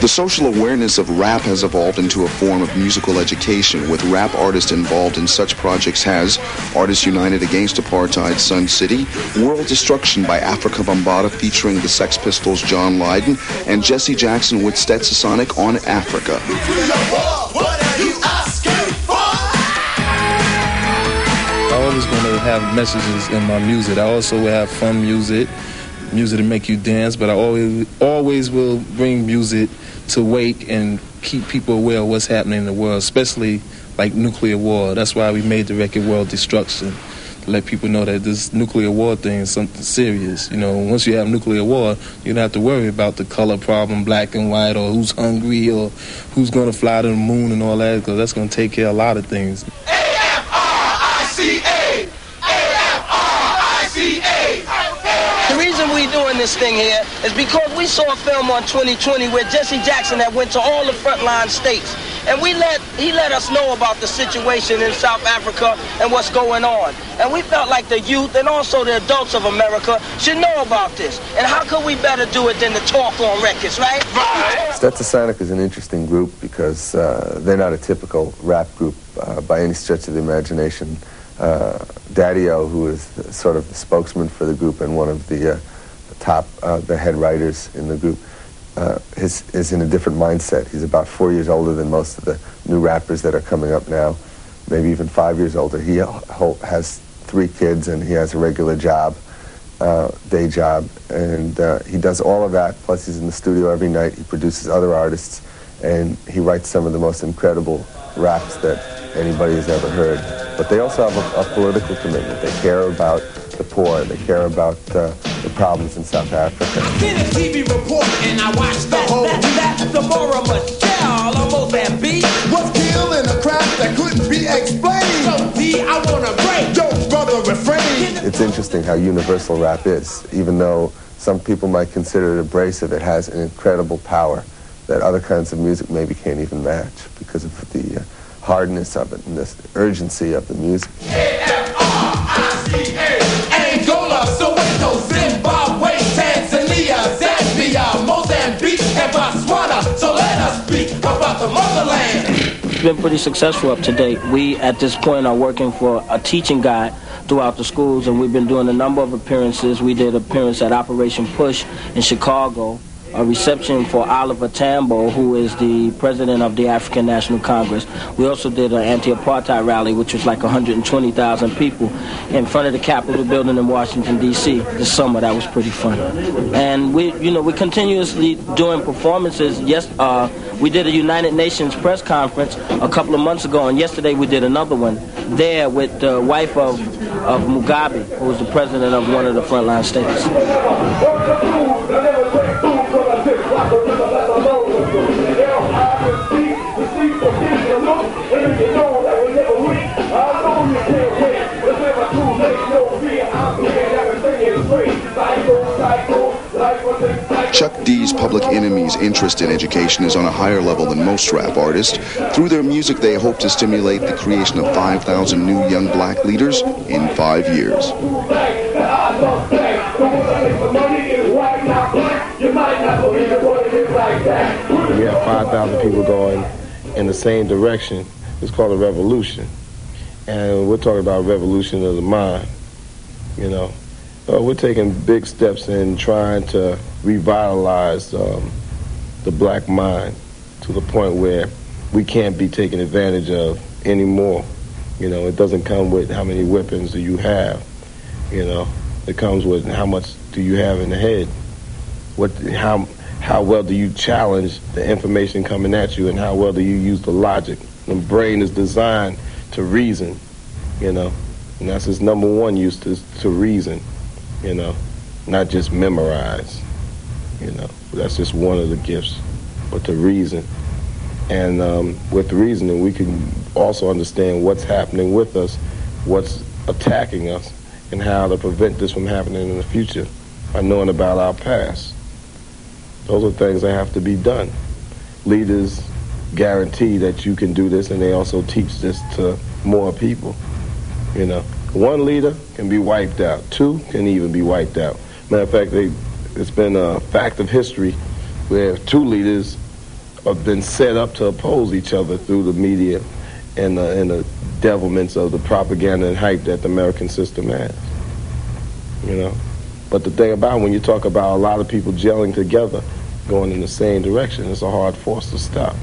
The social awareness of rap has evolved into a form of musical education, with rap artists involved in such projects as Artists United Against Apartheid, Sun City, World Destruction by Africa Bambaataa featuring the Sex Pistols' John Lydon, and Jesse Jackson with Stetsasonic on Africa. I always want to have messages in my music. I also will have fun music to make you dance, but I always will bring music to wake and keep people aware of what's happening in the world, especially like nuclear war. That's why we made the record World Destruction, to let people know that this nuclear war thing is something serious. You know, once you have nuclear war, you don't have to worry about the color problem, black and white, or who's hungry, or who's going to fly to the moon and all that, because that's going to take care of a lot of things. The reason we doing this thing here is because we saw a film on 2020 where Jesse Jackson had went to all the frontline states, and he let us know about the situation in South Africa and what's going on. And we felt like the youth and also the adults of America should know about this. And how could we better do it than to talk on records, right? Stetsasonic is an interesting group because they're not a typical rap group by any stretch of the imagination. Daddy-O, who is sort of the spokesman for the group and one of the the head writers in the group, is in a different mindset. He's about 4 years older than most of the new rappers that are coming up now, maybe even 5 years older. He has 3 kids and he has a regular job, day job, and he does all of that, plus he's in the studio every night. He produces other artists, and he writes some of the most incredible raps that anybody has ever heard. But they also have a political commitment. They care about the poor. They care about the problems in South Africa. I did a TV report and I watched the whole the Mora Michelle of Mozambique was killed in a crash that couldn't be explained. So D, I wanna break your brother refrain. It's interesting how universal rap is. Even though some people might consider it abrasive, it has an incredible power that other kinds of music maybe can't even match because of the hardness of it and the urgency of the music. A-F-R-I-C-A, Angola, Soweto, Zimbabwe, Tanzania, Zambia, Mozambique, and Botswana. So let us speak about the motherland. It's been pretty successful up to date. We, at this point, are working for a teaching guide throughout the schools, and we've been doing a number of appearances. We did an appearance at Operation Push in Chicago, a reception for Oliver Tambo, who is the president of the African National Congress. We also did an anti-apartheid rally, which was like 120,000 people in front of the Capitol building in Washington, D.C. this summer. That was pretty fun. And we continuously doing performances. Yes, we did a United Nations press conference a couple of months ago, and yesterday we did another one there with the wife of Mugabe, who was the president of one of the frontline states. Chuck D's Public Enemy's interest in education is on a higher level than most rap artists. Through their music, they hope to stimulate the creation of 5,000 new young black leaders in 5 years. We have 5,000 people going in the same direction. It's called a revolution. And we're talking about revolution of the mind, you know. We're taking big steps in trying to revitalize the black mind to the point where we can't be taken advantage of anymore. You know, it doesn't come with how many weapons do you have, you know. It comes with how much do you have in the head. How well do you challenge the information coming at you, and how well do you use the logic? The brain is designed to reason, you know, and that's its number one use, to reason, you know, not just memorize, you know. That's just one of the gifts, but to reason. And with reasoning, we can also understand what's happening with us, what's attacking us, and how to prevent this from happening in the future by knowing about our past. Those are things that have to be done. Leaders guarantee that you can do this, and they also teach this to more people. You know, one leader can be wiped out. 2 can even be wiped out. Matter of fact, it's been a fact of history where 2 leaders have been set up to oppose each other through the media and the devilments of the propaganda and hype that the American system has. You know? But the thing about when you talk about a lot of people gelling together, going in the same direction, it's a hard force to stop.